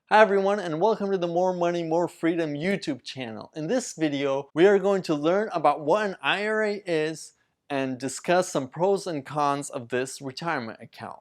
Hi everyone, and welcome to the More Money, More Freedom YouTube channel. In this video, we are going to learn about what an IRA is and discuss some pros and cons of this retirement account.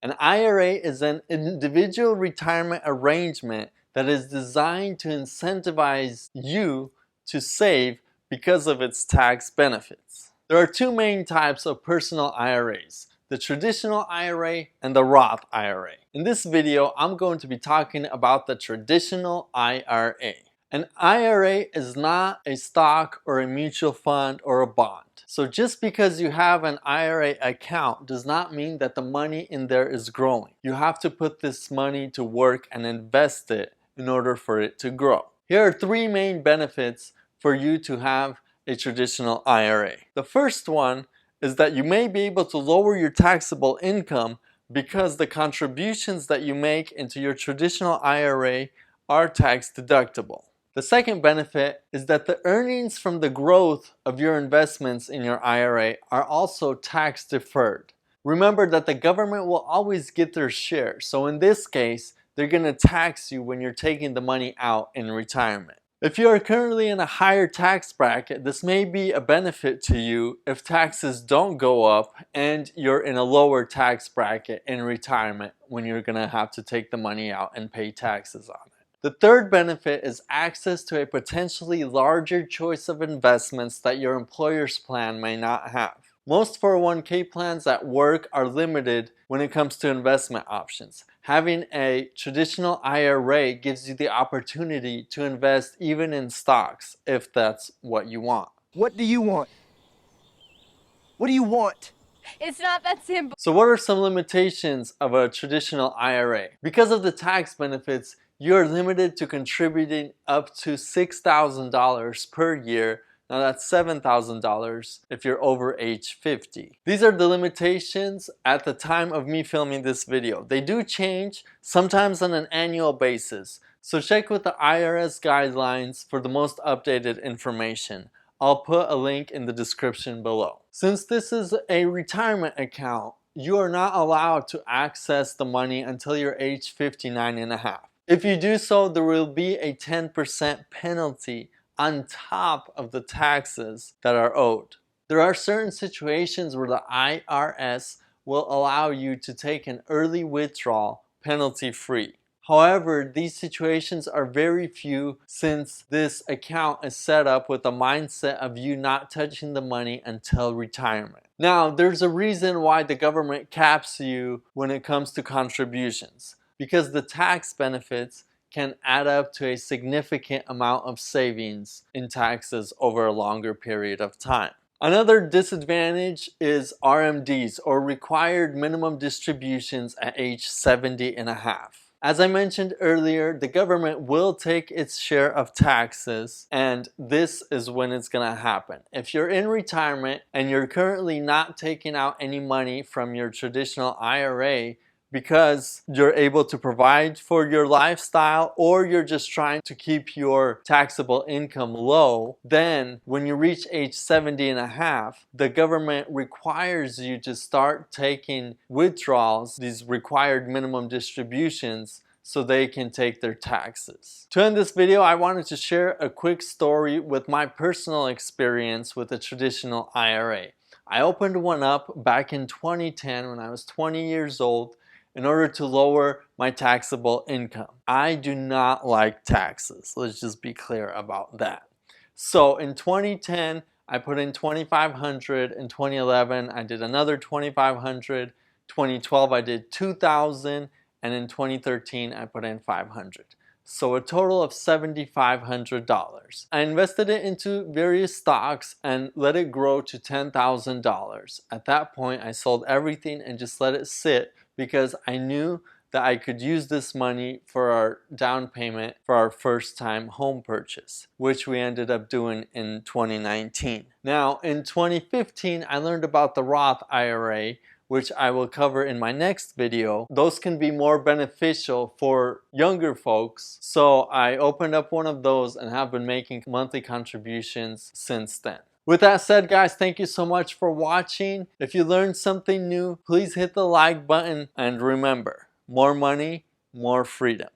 An IRA is an individual retirement arrangement that is designed to incentivize you to save because of its tax benefits. There are two main types of personal IRAs: the traditional IRA and the Roth IRA. In this video, I'm going to be talking about the traditional IRA. An IRA is not a stock or a mutual fund or a bond. So just because you have an IRA account does not mean that the money in there is growing. You have to put this money to work and invest it in order for it to grow. Here are three main benefits for you to have a traditional IRA. The first one is that you may be able to lower your taxable income because the contributions that you make into your traditional IRA are tax deductible. The second benefit is that the earnings from the growth of your investments in your IRA are also tax deferred. Remember that the government will always get their share, so in this case, they're going to tax you when you're taking the money out in retirement. If you are currently in a higher tax bracket, this may be a benefit to you if taxes don't go up and you're in a lower tax bracket in retirement when you're going to have to take the money out and pay taxes on it. The third benefit is access to a potentially larger choice of investments that your employer's plan may not have. Most 401k plans at work are limited when it comes to investment options. Having a traditional IRA gives you the opportunity to invest even in stocks if that's what you want. What do you want? What do you want? It's not that simple. So what are some limitations of a traditional IRA? Because of the tax benefits, you are limited to contributing up to $6,000 per year. Now that's $7,000 if you're over age 50. These are the limitations at the time of me filming this video. They do change, sometimes on an annual basis. So check with the IRS guidelines for the most updated information. I'll put a link in the description below. Since this is a retirement account, you are not allowed to access the money until you're age 59 and a half. If you do so, there will be a 10% penalty on top of the taxes that are owed. There are certain situations where the IRS will allow you to take an early withdrawal penalty-free. However, these situations are very few since this account is set up with the mindset of you not touching the money until retirement. Now, there's a reason why the government caps you when it comes to contributions, because the tax benefits can add up to a significant amount of savings in taxes over a longer period of time. Another disadvantage is RMDs, or required minimum distributions, at age 70 and a half. As I mentioned earlier, the government will take its share of taxes, and this is when it's gonna happen. If you're in retirement and you're currently not taking out any money from your traditional IRA, because you're able to provide for your lifestyle, or you're just trying to keep your taxable income low, then when you reach age 70 and a half, the government requires you to start taking withdrawals, these required minimum distributions, so they can take their taxes. To end this video, I wanted to share a quick story with my personal experience with a traditional IRA. I opened one up back in 2010 when I was 20 years old, in order to lower my taxable income. I do not like taxes. Let's just be clear about that. So in 2010, I put in $2,500. In 2011, I did another $2,500. 2012, I did $2,000. And in 2013, I put in $500. So a total of $7,500. I invested it into various stocks and let it grow to $10,000. At that point, I sold everything and just let it sit, because I knew that I could use this money for our down payment for our first time home purchase, which we ended up doing in 2019. Now, in 2015, I learned about the Roth IRA, which I will cover in my next video. Those can be more beneficial for younger folks, so I opened up one of those and have been making monthly contributions since then. With that said, guys, thank you so much for watching. If you learned something new, please hit the like button, and remember, more money, more freedom.